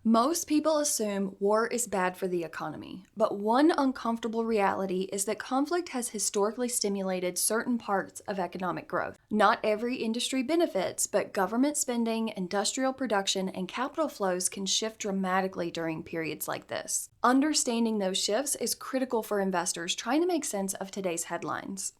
Most people assume war is bad for the economy, but one uncomfortable reality is that conflict has historically stimulated certain parts of economic growth. Not every industry benefits, but government spending, industrial production, and capital flows can shift dramatically during periods like this. Understanding those shifts is critical for investors trying to make sense of today's headlines.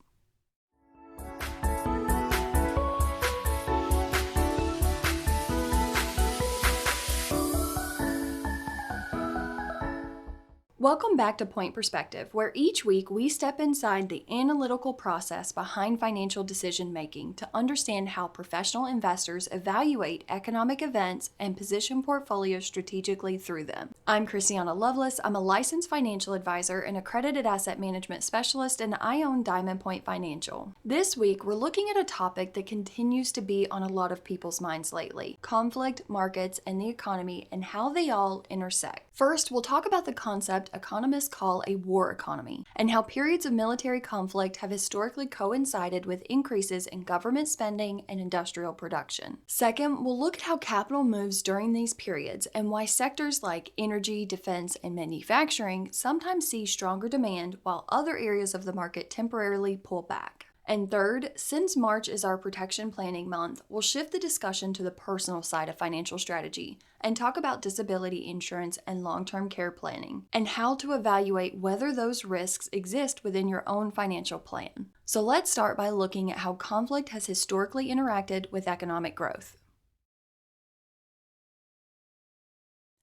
Welcome back to Pointe Perspective, where each week we step inside the analytical process behind financial decision making to understand how professional investors evaluate economic events and position portfolios strategically through them. I'm Christiana Lovelace. I'm a licensed financial advisor and accredited asset management specialist, and I own Diamond Point Financial. This week, we're looking at a topic that continues to be on a lot of people's minds lately: conflict, markets, and the economy, and how they all intersect. First, we'll talk about the concept economists call a war economy, and how periods of military conflict have historically coincided with increases in government spending and industrial production. Second, we'll look at how capital moves during these periods and why sectors like energy, defense, and manufacturing sometimes see stronger demand while other areas of the market temporarily pull back. And third, since March is our protection planning month, we'll shift the discussion to the personal side of financial strategy and talk about disability insurance and long-term care planning, and how to evaluate whether those risks exist within your own financial plan. So let's start by looking at how conflict has historically interacted with economic growth.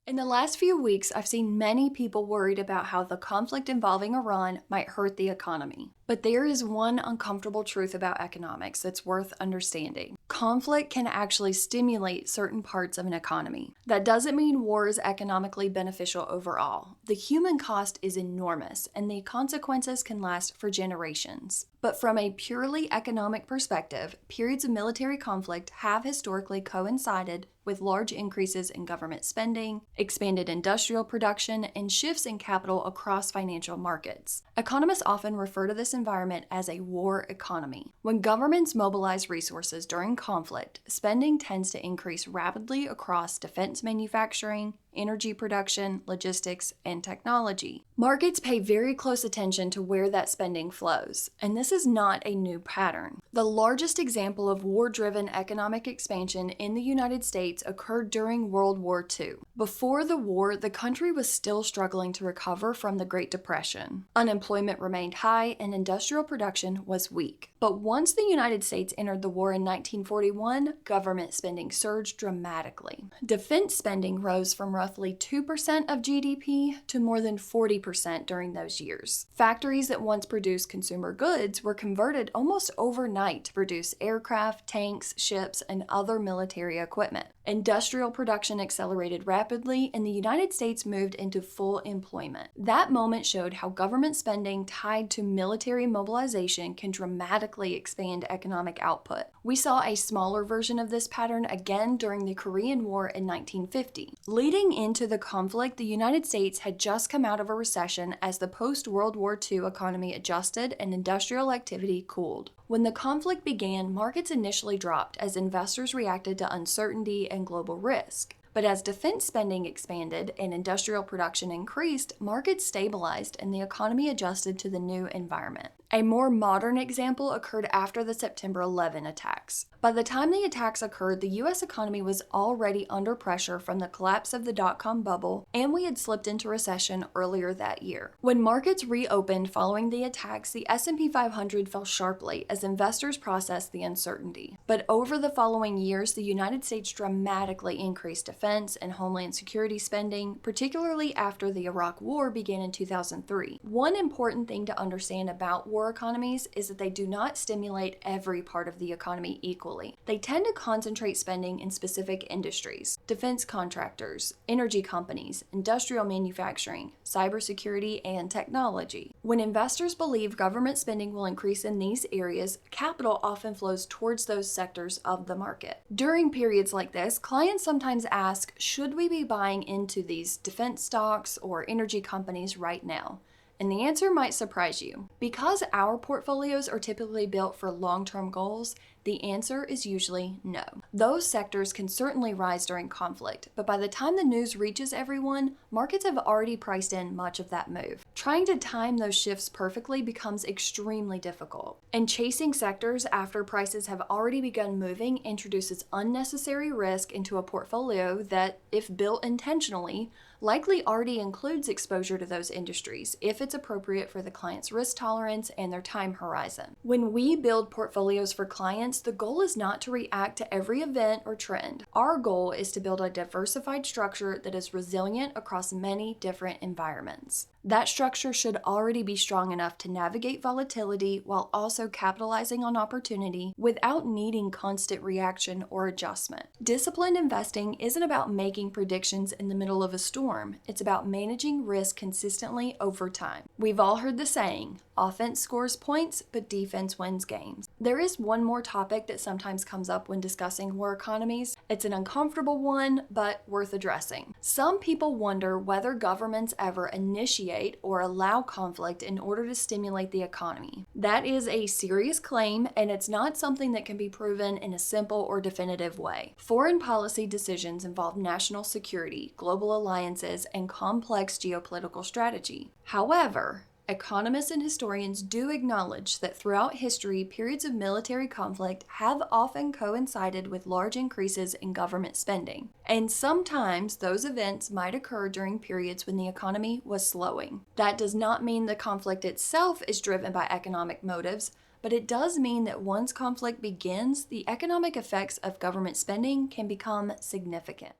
In the last few weeks, I've seen many people worried about how the conflict involving Iran might hurt the economy. But there is one uncomfortable truth about economics that's worth understanding. Conflict can actually stimulate certain parts of an economy. That doesn't mean war is economically beneficial overall. The human cost is enormous, and the consequences can last for generations. But from a purely economic perspective, periods of military conflict have historically coincided with large increases in government spending, expanded industrial production, and shifts in capital across financial markets. Economists often refer to this environment as a war economy. When governments mobilize resources during conflict, spending tends to increase rapidly across defense manufacturing, energy production, logistics, and technology. Markets pay very close attention to where that spending flows, and this is not a new pattern. The largest example of war-driven economic expansion in the United States occurred during World War II. Before the war, the country was still struggling to recover from the Great Depression. Unemployment remained high and industrial production was weak. But once the United States entered the war in 1941, government spending surged dramatically. Defense spending rose from roughly 2% of GDP to more than 40% during those years. Factories that once produced consumer goods were converted almost overnight to produce aircraft, tanks, ships, and other military equipment. Industrial production accelerated rapidly, and the United States moved into full employment. That moment showed how government spending tied to military mobilization can dramatically expand economic output. We saw a smaller version of this pattern again during the Korean War in 1950. Leading into the conflict, the United States had just come out of a recession as the post-World War II economy adjusted and industrial activity cooled. When the conflict began, markets initially dropped as investors reacted to uncertainty and global risk. But as defense spending expanded and industrial production increased, markets stabilized and the economy adjusted to the new environment. A more modern example occurred after the September 11 attacks. By the time the attacks occurred, the U.S. economy was already under pressure from the collapse of the dot-com bubble, and we had slipped into recession earlier that year. When markets reopened following the attacks, the S&P 500 fell sharply as investors processed the uncertainty. But over the following years, the United States dramatically increased defense and homeland security spending, particularly after the Iraq War began in 2003. One important thing to understand about war economies is that they do not stimulate every part of the economy equally. They tend to concentrate spending in specific industries: defense contractors, energy companies, industrial manufacturing, cybersecurity, and technology. When investors believe government spending will increase in these areas, capital often flows towards those sectors of the market. During periods like this, clients sometimes ask, should we be buying into these defense stocks or energy companies right now? And the answer might surprise you. Because our portfolios are typically built for long-term goals, the answer is usually no. Those sectors can certainly rise during conflict, but by the time the news reaches everyone, markets have already priced in much of that move. Trying to time those shifts perfectly becomes extremely difficult, and chasing sectors after prices have already begun moving introduces unnecessary risk into a portfolio that, if built intentionally, likely already includes exposure to those industries if it's appropriate for the client's risk tolerance and their time horizon. When we build portfolios for clients, the goal is not to react to every event or trend. Our goal is to build a diversified structure that is resilient across many different environments. That structure should already be strong enough to navigate volatility while also capitalizing on opportunity without needing constant reaction or adjustment. Disciplined investing isn't about making predictions in the middle of a storm. It's about managing risk consistently over time. We've all heard the saying, offense scores points, but defense wins games. There is one more topic that sometimes comes up when discussing war economies. It's an uncomfortable one, but worth addressing. Some people wonder whether governments ever initiate or allow conflict in order to stimulate the economy. That is a serious claim, and it's not something that can be proven in a simple or definitive way. Foreign policy decisions involve national security, global alliances, and complex geopolitical strategy. However, economists and historians do acknowledge that throughout history, periods of military conflict have often coincided with large increases in government spending. And sometimes those events might occur during periods when the economy was slowing. That does not mean the conflict itself is driven by economic motives, but it does mean that once conflict begins, the economic effects of government spending can become significant.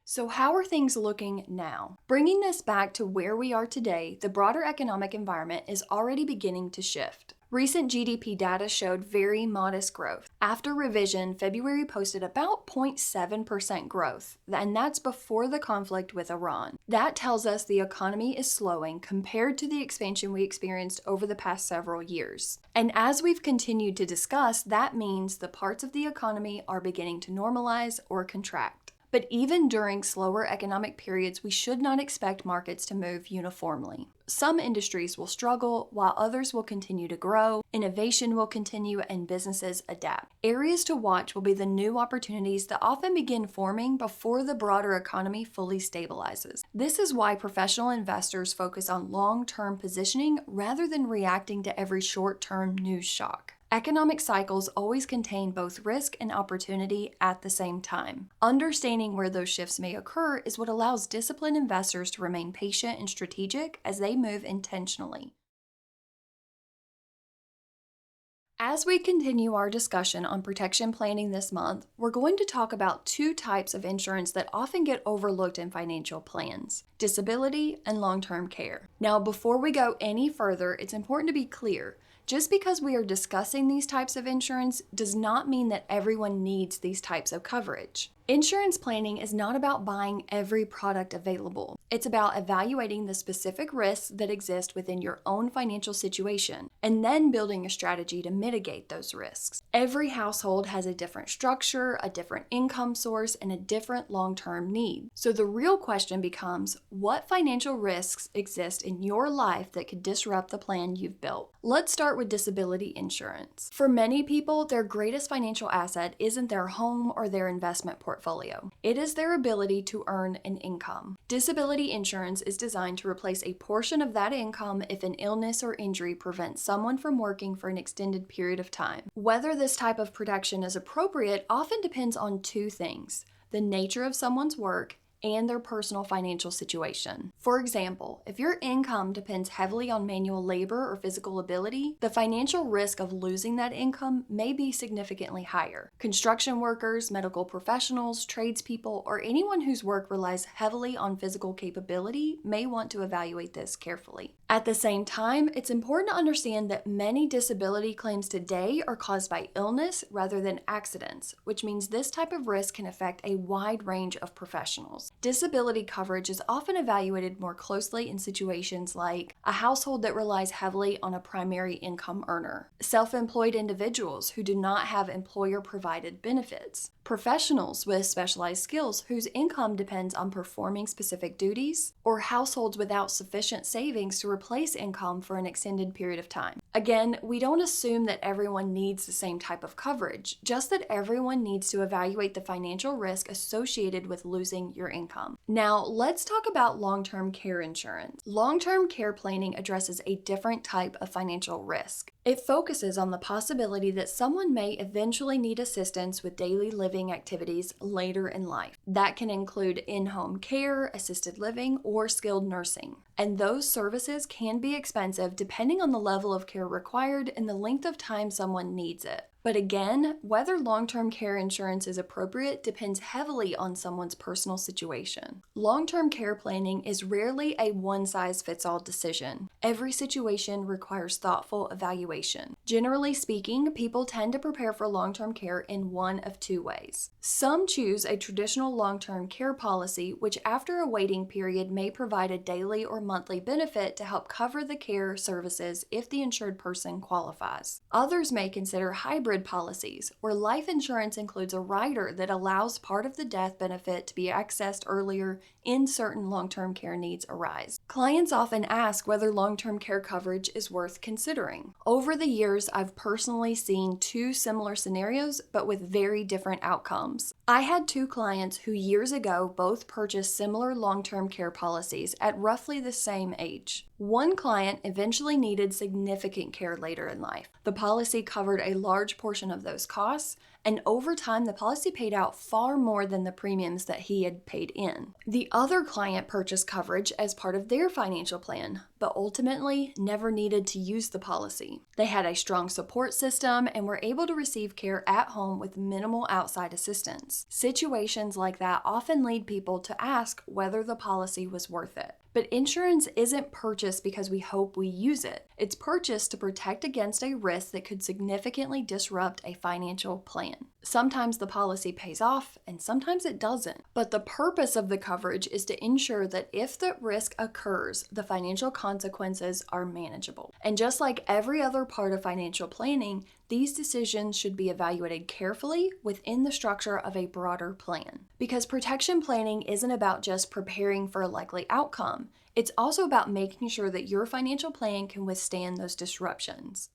So how are things looking now? Bringing this back to where we are today, the broader economic environment is already beginning to shift. Recent GDP data showed very modest growth. After revision, February posted about 0.7% growth, and that's before the conflict with Iran. That tells us the economy is slowing compared to the expansion we experienced over the past several years. And as we've continued to discuss, that means the parts of the economy are beginning to normalize or contract. But even during slower economic periods, we should not expect markets to move uniformly. Some industries will struggle, while others will continue to grow, innovation will continue, and businesses adapt. Areas to watch will be the new opportunities that often begin forming before the broader economy fully stabilizes. This is why professional investors focus on long-term positioning rather than reacting to every short-term news shock. Economic cycles always contain both risk and opportunity at the same time. Understanding where those shifts may occur is what allows disciplined investors to remain patient and strategic as they move intentionally. As we continue our discussion on protection planning this month, we're going to talk about two types of insurance that often get overlooked in financial plans: disability and long-term care. Now, before we go any further, it's important to be clear. Just because we are discussing these types of insurance does not mean that everyone needs these types of coverage. Insurance planning is not about buying every product available. It's about evaluating the specific risks that exist within your own financial situation and then building a strategy to mitigate those risks. Every household has a different structure, a different income source, and a different long-term need. So the real question becomes, what financial risks exist in your life that could disrupt the plan you've built? Let's start with disability insurance. For many people, their greatest financial asset isn't their home or their investment portfolio. It is their ability to earn an income. Disability insurance is designed to replace a portion of that income if an illness or injury prevents someone from working for an extended period of time. Whether this type of protection is appropriate often depends on two things: the nature of someone's work and their personal financial situation. For example, if your income depends heavily on manual labor or physical ability, the financial risk of losing that income may be significantly higher. Construction workers, medical professionals, tradespeople, or anyone whose work relies heavily on physical capability may want to evaluate this carefully. At the same time, it's important to understand that many disability claims today are caused by illness rather than accidents, which means this type of risk can affect a wide range of professionals. Disability coverage is often evaluated more closely in situations like a household that relies heavily on a primary income earner, self-employed individuals who do not have employer-provided benefits, professionals with specialized skills whose income depends on performing specific duties, or households without sufficient savings to replace income for an extended period of time. Again, we don't assume that everyone needs the same type of coverage, just that everyone needs to evaluate the financial risk associated with losing your income. Now, let's talk about long-term care insurance. Long-term care planning addresses a different type of financial risk. It focuses on the possibility that someone may eventually need assistance with daily living activities later in life. That can include in-home care, assisted living, or skilled nursing. And those services can be expensive depending on the level of care required and the length of time someone needs it. But again, whether long-term care insurance is appropriate depends heavily on someone's personal situation. Long-term care planning is rarely a one-size-fits-all decision. Every situation requires thoughtful evaluation. Generally speaking, people tend to prepare for long-term care in one of two ways. Some choose a traditional long-term care policy, which after a waiting period may provide a daily or monthly benefit to help cover the care services if the insured person qualifies. Others may consider hybrid policies, where life insurance includes a rider that allows part of the death benefit to be accessed earlier in certain long-term care needs arise. Clients often ask whether long-term care coverage is worth considering. Over the years, I've personally seen two similar scenarios, but with very different outcomes. I had two clients who years ago both purchased similar long-term care policies at roughly the same age. One client eventually needed significant care later in life. The policy covered a large portion of those costs, and over time the policy paid out far more than the premiums that he had paid in. The other client purchased coverage as part of their financial plan, but ultimately never needed to use the policy. They had a strong support system and were able to receive care at home with minimal outside assistance. Situations like that often lead people to ask whether the policy was worth it. But insurance isn't purchased because we hope we use it. It's purchased to protect against a risk that could significantly disrupt a financial plan. Sometimes the policy pays off and sometimes it doesn't. But the purpose of the coverage is to ensure that if the risk occurs, the financial consequences are manageable. And just like every other part of financial planning, these decisions should be evaluated carefully within the structure of a broader plan. Because protection planning isn't about just preparing for a likely outcome. It's also about making sure that your financial plan can withstand those disruptions.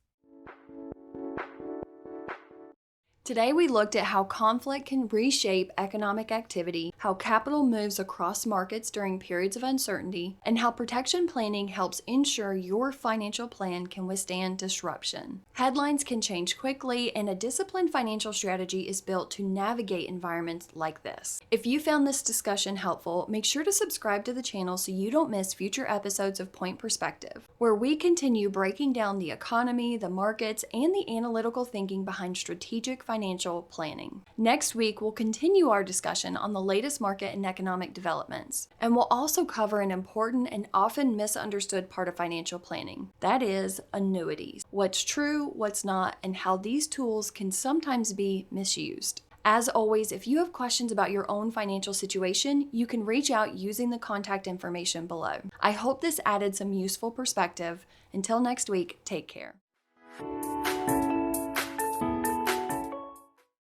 Today we looked at how conflict can reshape economic activity, how capital moves across markets during periods of uncertainty, and how protection planning helps ensure your financial plan can withstand disruption. Headlines can change quickly, and a disciplined financial strategy is built to navigate environments like this. If you found this discussion helpful, make sure to subscribe to the channel so you don't miss future episodes of Pointe Perspective, where we continue breaking down the economy, the markets, and the analytical thinking behind strategic financial planning. Next week, we'll continue our discussion on the latest market and economic developments, and we'll also cover an important and often misunderstood part of financial planning. That is annuities. What's true, what's not, and how these tools can sometimes be misused. As always, if you have questions about your own financial situation, you can reach out using the contact information below. I hope this added some useful perspective. Until next week, take care.